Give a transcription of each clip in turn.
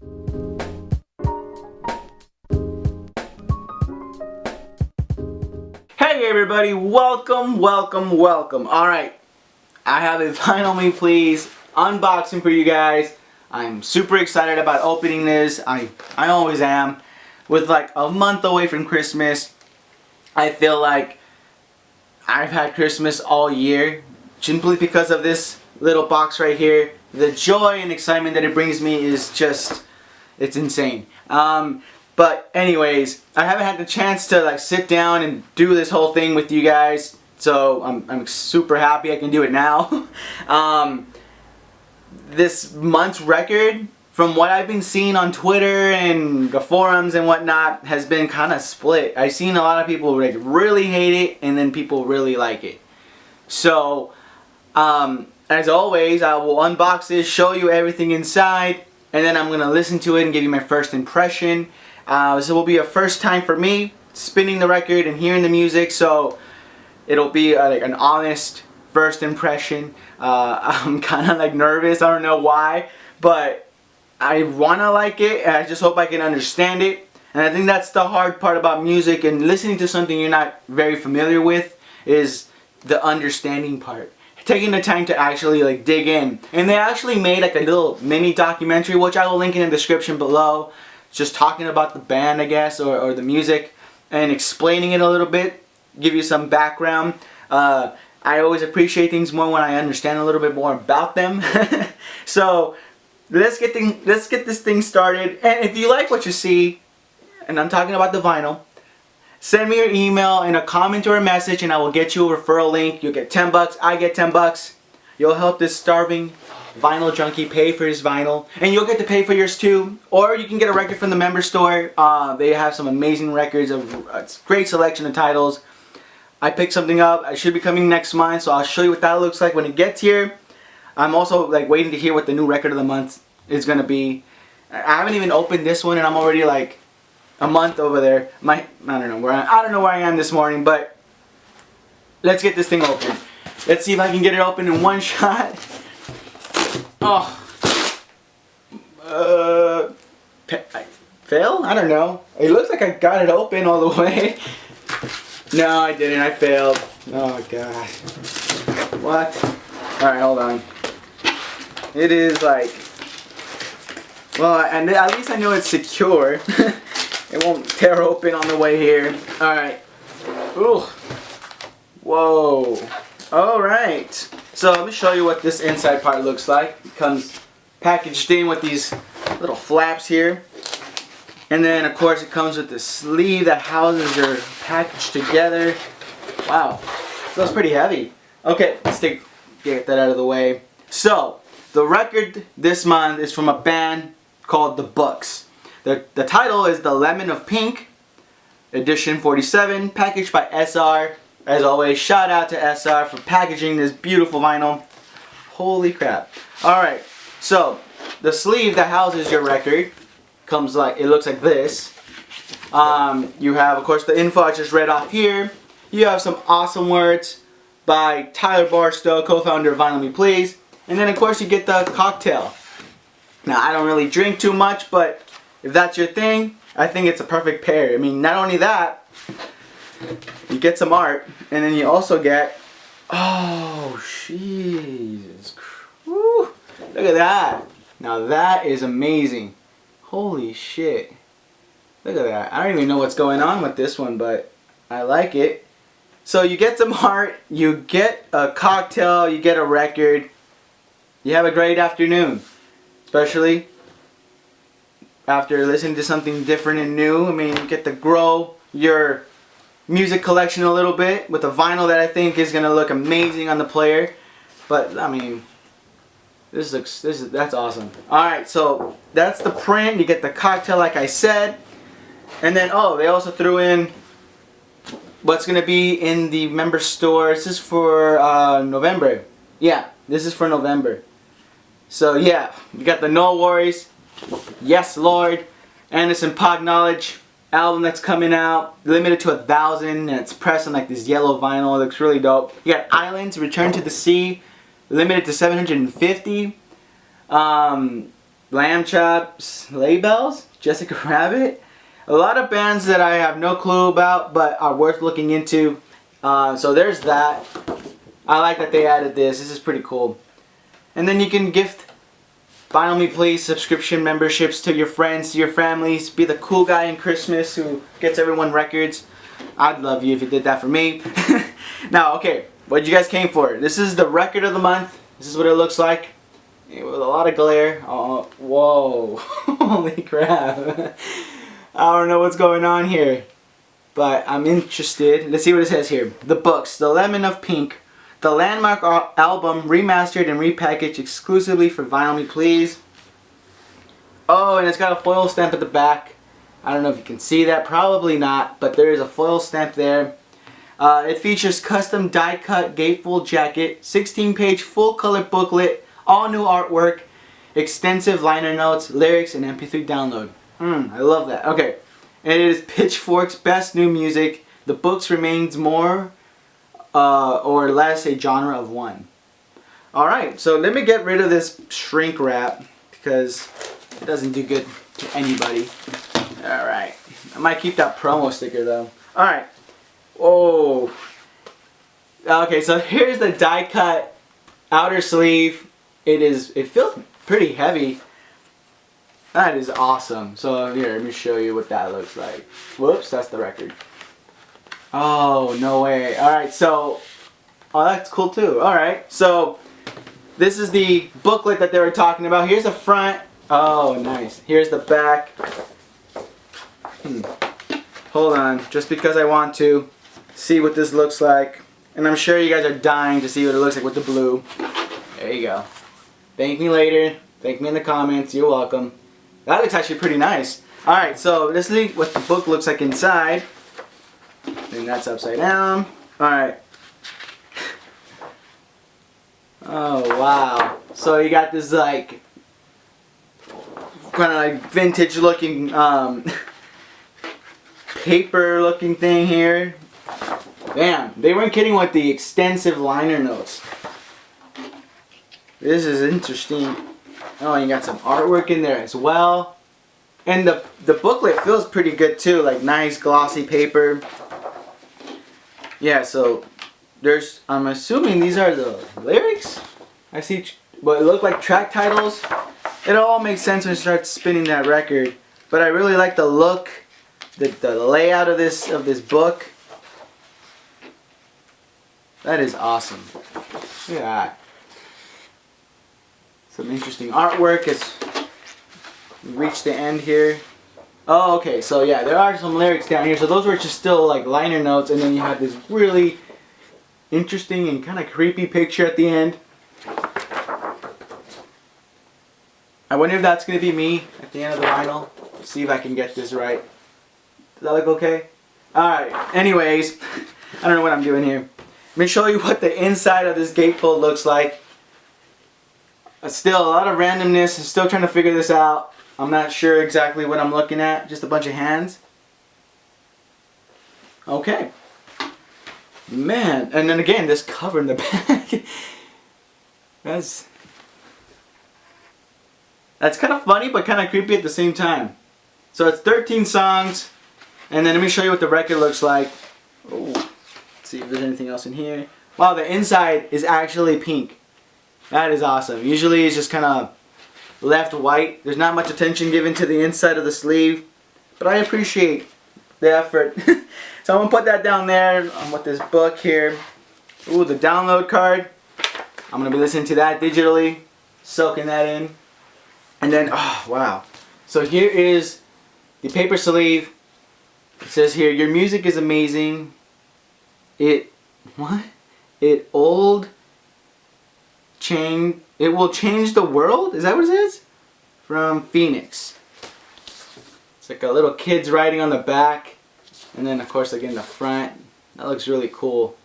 Hey everybody, welcome. Alright, I have a Vinyl Me Please unboxing for you guys. I'm super excited about opening this. I always am. With like a month away from Christmas, I feel like I've had Christmas all year simply because of this little box right here. The joy and excitement that it brings me is just, it's insane. But anyways, I haven't had the chance to like sit down and do this whole thing with you guys, so I'm super happy I can do it now. This month's record, from what I've been seeing on Twitter and the forums and whatnot, has been kind of split. I've seen a lot of people like really hate it, and then people really like it. So, as always, I will unbox this, show you everything inside, and then I'm going to listen to it and give you my first impression. This will be a first time for me spinning the record and hearing the music, so it'll be like an honest first impression. I'm kind of like nervous, I don't know why, but I want to like it, and I just hope I can understand it. And I think that's the hard part about music and listening to something you're not very familiar with, is the understanding part. Taking the time to actually like dig in. And they actually made like a little mini documentary, which I will link in the description below, just talking about the band, I guess, or the music, and explaining it a little bit, give you some background. I always appreciate things more when I understand a little bit more about them. So let's get this thing started. And if you like what you see, and I'm talking about the vinyl, send me your email and a comment or a message, and I will get you a referral link. You'll get 10 bucks, I get 10 bucks. You'll help this starving vinyl junkie pay for his vinyl, and you'll get to pay for yours too. Or you can get a record from the member store. They have some amazing records, of a great selection of titles. I picked something up. I should be coming next month, so I'll show you what that looks like when it gets here. I'm also like waiting to hear what the new record of the month is gonna be. I haven't even opened this one, and I'm already like a month over there. I don't know where I am this morning, but let's get this thing open. Let's see if I can get it open in one shot. Oh, I fail? I don't know. It looks like I got it open all the way. No, I didn't. I failed. Oh god. What? All right, hold on. It is like, well, and at least I know it's secure. It won't tear open on the way here. Alright. Ooh. Whoa. Alright. So let me show you what this inside part looks like. It comes packaged in with these little flaps here. And then of course it comes with the sleeve that houses your package together. Wow. So that's pretty heavy. Okay, let's get that out of the way. So, the record this month is from a band called The Books. The title is The Lemon of Pink, edition 47, packaged by SR. As always, shout out to SR for packaging this beautiful vinyl. Holy crap. Alright, so the sleeve that houses your record comes like, it looks like this. You have, of course, the info I just read off here. You have some awesome words by Tyler Barstow, co-founder of Vinyl Me Please. And then, of course, you get the cocktail. Now, I don't really drink too much, but if that's your thing, I think it's a perfect pair. I mean, not only that, you get some art, and then you also get, oh, Jesus, woo, look at that. Now that is amazing. Holy shit. Look at that. I don't even know what's going on with this one, but I like it. So you get some art, you get a cocktail, you get a record. You have a great afternoon, especially after listening to something different and new. I mean, you get to grow your music collection a little bit with a vinyl that I think is going to look amazing on the player. But, I mean, that's awesome. Alright, so that's the print. You get the cocktail like I said. And then, oh, they also threw in what's going to be in the member store. This is for November. Yeah, this is for November. So yeah, you got the No Worries, Yes Lord, Anderson .Paak Knowledge album that's coming out, limited to 1,000, and it's pressed on like this yellow vinyl. It looks really dope. You got Islands, Return to the Sea, limited to 750. Lamb Chop, Sleigh Bells, Jessica Rabbit. A lot of bands that I have no clue about but are worth looking into. So there's that. I like that they added this. This is pretty cool. And then you can gift Vinyl Me Please subscription memberships to your friends, to your families. Be the cool guy in Christmas who gets everyone records. I'd love you if you did that for me. Now, okay, what you guys came for? This is the record of the month. This is what it looks like. With a lot of glare. Oh, whoa. Holy crap. I don't know what's going on here. But I'm interested. Let's see what it says here. The books. The Lemon of Pink. The Landmark album remastered and repackaged exclusively for Vinyl Me Please. Oh, and it's got a foil stamp at the back. I don't know if you can see that. Probably not. But there is a foil stamp there. It features custom die-cut gatefold jacket, 16-page full-color booklet, all new artwork, extensive liner notes, lyrics, and MP3 download. I love that. Okay. And it is Pitchfork's best new music. The books remains more or less a genre of one. Alright, so let me get rid of this shrink wrap because it doesn't do good to anybody. Alright. I might keep that promo sticker though. Alright. Oh. Okay, so here's the die cut outer sleeve. It feels pretty heavy. That is awesome. So here, let me show you what that looks like. Whoops, that's the record. Oh, no way. Alright, so, oh, that's cool too. Alright, so this is the booklet that they were talking about. Here's the front. Oh, nice. Here's the back. Hold on, just because I want to see what this looks like. And I'm sure you guys are dying to see what it looks like with the blue. There you go. Thank me later. Thank me in the comments. You're welcome. That looks actually pretty nice. Alright, so let's see what the book looks like inside. And that's upside down. Alright. Oh, wow. So you got this like kind of like vintage looking paper looking thing here. Damn, they weren't kidding with the extensive liner notes. This is interesting. Oh, you got some artwork in there as well. And the booklet feels pretty good too, like nice glossy paper. Yeah, so there's, I'm assuming these are the lyrics? I see what look like track titles. It all makes sense when you start spinning that record. But I really like the look, the layout of this book. That is awesome. Look at that. Some interesting artwork as we reach the end here. Oh, okay, so yeah, there are some lyrics down here. So those were just still like liner notes, and then you have this really interesting and kind of creepy picture at the end. I wonder if that's going to be me at the end of the vinyl. Let's see if I can get this right. Does that look okay? Alright, anyways, I don't know what I'm doing here. Let me show you what the inside of this gatefold looks like. Still a lot of randomness. I'm still trying to figure this out. I'm not sure exactly what I'm looking at. Just a bunch of hands. Okay. Man, and then again, this cover in the back. That's kind of funny, but kind of creepy at the same time. So it's 13 songs, and then let me show you what the record looks like. Oh, let's see if there's anything else in here. Wow, the inside is actually pink. That is awesome. Usually it's just kind of left white. There's not much attention given to the inside of the sleeve, but I appreciate the effort. So I'm going to put that down there with this book here. Ooh, the download card. I'm going to be listening to that digitally, soaking that in. And then, oh, wow. So here is the paper sleeve. It says here, your music is amazing. It will change the world? Is that what it says? From Phoenix. It's like a little kid's writing on the back. And then, of course, again, the front. That looks really cool.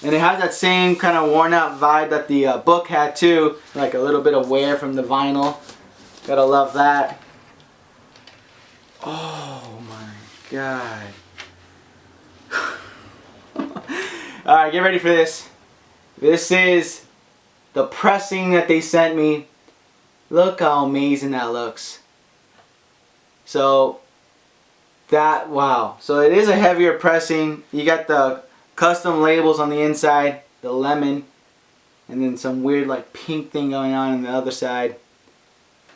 And it has that same kind of worn out vibe that the book had too. Like a little bit of wear from the vinyl. Gotta love that. Oh my god. Alright, get ready for this. This is the pressing that they sent me. Look how amazing that looks. So that, wow. So it is a heavier pressing. You got the custom labels on the inside, the lemon, and then some weird like pink thing going on the other side.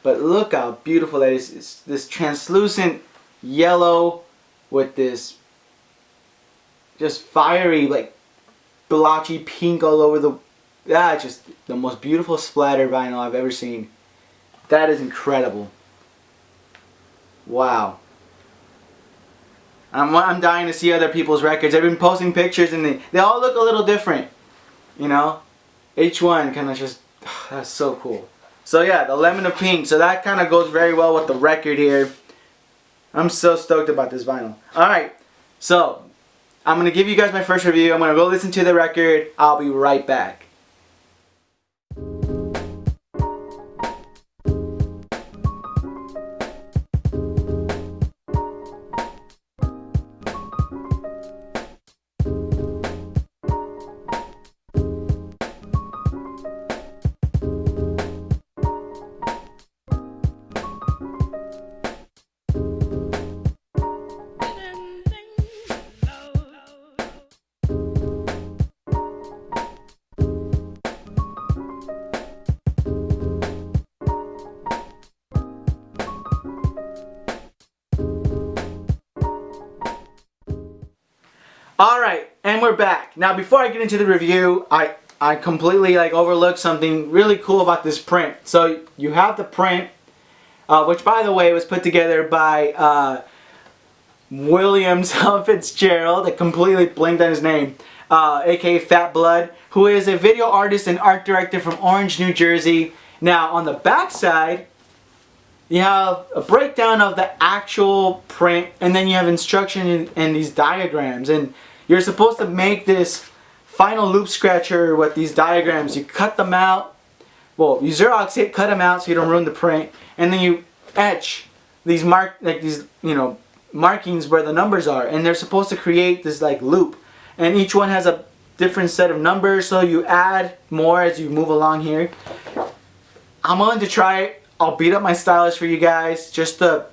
But look how beautiful that is. It's this translucent yellow with this just fiery like blotchy pink all over the, just the most beautiful splatter vinyl I've ever seen. That is incredible. Wow. I'm dying to see other people's records. I've been posting pictures and they all look a little different. You know? Each one kind of just, that's so cool. So yeah, the lemon of pink. So that kind of goes very well with the record here. I'm so stoked about this vinyl. Alright, so I'm going to give you guys my first review. I'm going to go listen to the record. I'll be right back. Alright, and we're back. Now before I get into the review, I completely like overlooked something really cool about this print. So you have the print, which by the way was put together by William Fitzgerald. I completely blinked on his name, aka Fat Blood, who is a video artist and art director from Orange, New Jersey. Now on the back side, you have a breakdown of the actual print, and then you have instruction and these diagrams, and you're supposed to make this final loop scratcher with these diagrams. You cut them out, well, you Xerox it, cut them out so you don't ruin the print, and then you etch these markings where the numbers are, and they're supposed to create this like loop, and each one has a different set of numbers, so you add more as you move along here. I'm willing to try it. I'll beat up my stylist for you guys just to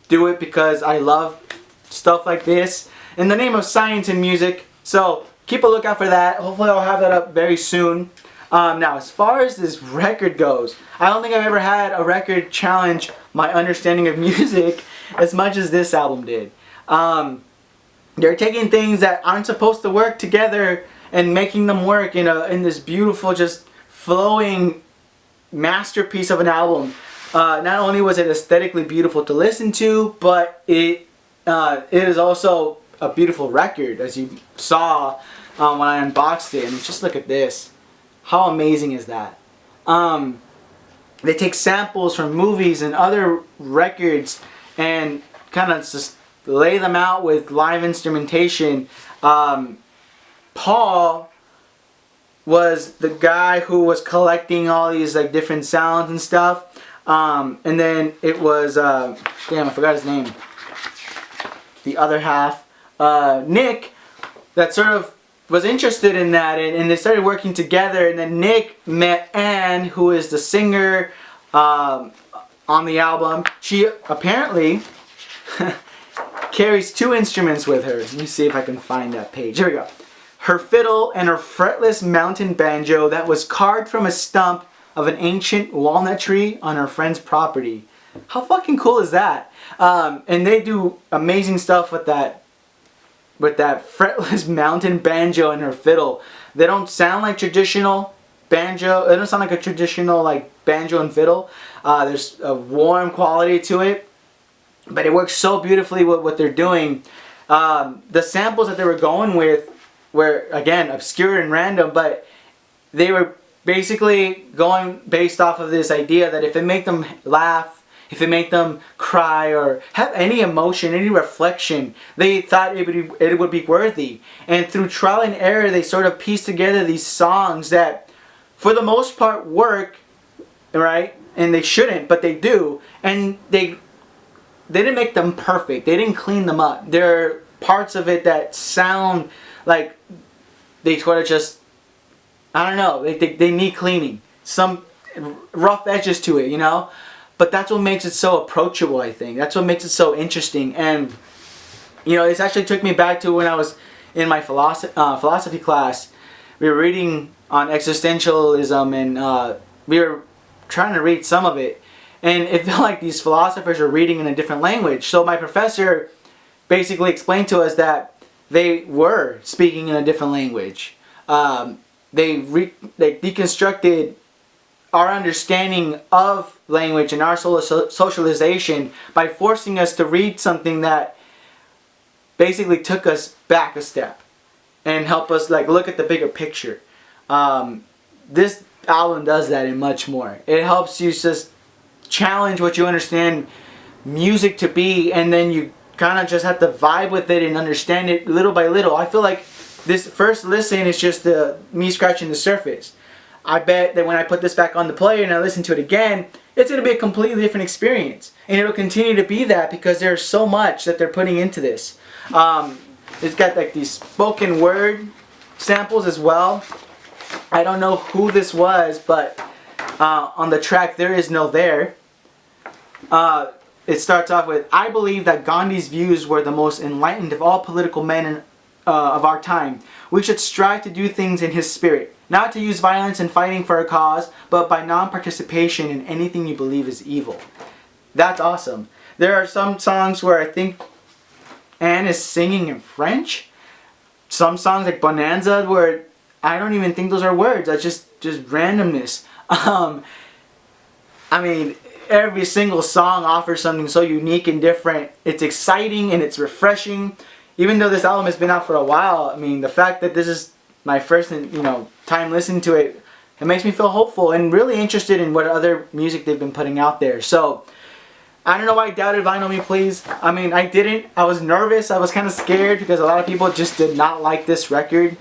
do it because I love stuff like this in the name of science and music. So keep a lookout for that. Hopefully I'll have that up very soon. Now as far as this record goes, I don't think I've ever had a record challenge my understanding of music as much as this album did. They're taking things that aren't supposed to work together and making them work in this beautiful, just flowing masterpiece of an album. Not only was it aesthetically beautiful to listen to, but it is also a beautiful record, as you saw when I unboxed it. And just look at this. How amazing is that? They take samples from movies and other records and kind of just lay them out with live instrumentation. Paul was the guy who was collecting all these like different sounds and stuff, and then it was damn, I forgot his name, the other half, Nick, that sort of was interested in that, and they started working together, and then Nick met Anne, who is the singer on the album. She apparently carries 2 instruments with her. Let me see if I can find that page. Here we go. Her fiddle and her fretless mountain banjo that was carved from a stump of an ancient walnut tree on her friend's property. How fucking cool is that? And they do amazing stuff with that fretless mountain banjo and her fiddle. They don't sound like traditional banjo. They don't sound like a traditional like banjo and fiddle. There's a warm quality to it, but it works so beautifully with what they're doing. The samples that they were going with were, again, obscure and random, but they were basically going based off of this idea that if it made them laugh, if it made them cry, or have any emotion, any reflection, they thought it would be worthy. And through trial and error, they sort of pieced together these songs that, for the most part, work, right? And they shouldn't, but they do. And they didn't make them perfect. They didn't clean them up. There are parts of it that sound like they sort of just, I don't know, they need cleaning. rough edges to it, you know. But that's what makes it so approachable, I think. That's what makes it so interesting. And you know, this actually took me back to when I was in my philosophy class. We were reading on existentialism, and we were trying to read some of it. And it felt like these philosophers are reading in a different language. So my professor basically explained to us that they were speaking in a different language. They deconstructed our understanding of language and our socialization by forcing us to read something that basically took us back a step and help us like look at the bigger picture. This album does that and much more. It helps you just challenge what you understand music to be, and then you kind of just have to vibe with it and understand it little by little. I feel like this first listen is just me scratching the surface. I bet that when I put this back on the player and I listen to it again, it's going to be a completely different experience. And it'll continue to be that because there's so much that they're putting into this. It's got like these spoken word samples as well. I don't know who this was, but on the track There Is No There, it starts off with, I believe that Gandhi's views were the most enlightened of all political men of our time. We should strive to do things in his spirit, not to use violence in fighting for a cause, but by non-participation in anything you believe is evil. That's awesome. There are some songs where I think Anne is singing in French. Some songs like Bonanza where I don't even think those are words. That's just randomness. I mean, every single song offers something so unique and different. It's exciting and it's refreshing. Even though this album has been out for a while, I mean, the fact that this is my first, time listening to it, it makes me feel hopeful and really interested in what other music they've been putting out there. So, I don't know why I doubted Vinyl Me Please. I mean, I didn't. I was nervous. I was kind of scared because a lot of people just did not like this record.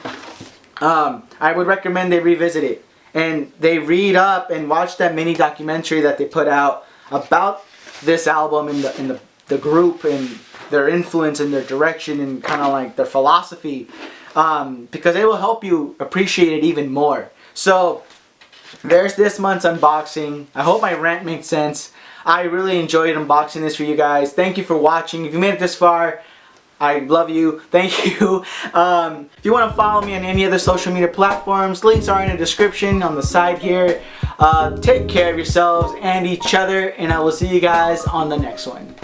I would recommend they revisit it and they read up and watch that mini documentary that they put out about this album and the group and their influence and their direction and kind of like their philosophy, because it will help you appreciate it even more. So there's this month's unboxing. I hope my rant made sense. I really enjoyed unboxing this for you guys. Thank you for watching. If you made it this far, I love you. Thank you. If you want to follow me on any other social media platforms, links are in the description on the side here. Take care of yourselves and each other, and I will see you guys on the next one.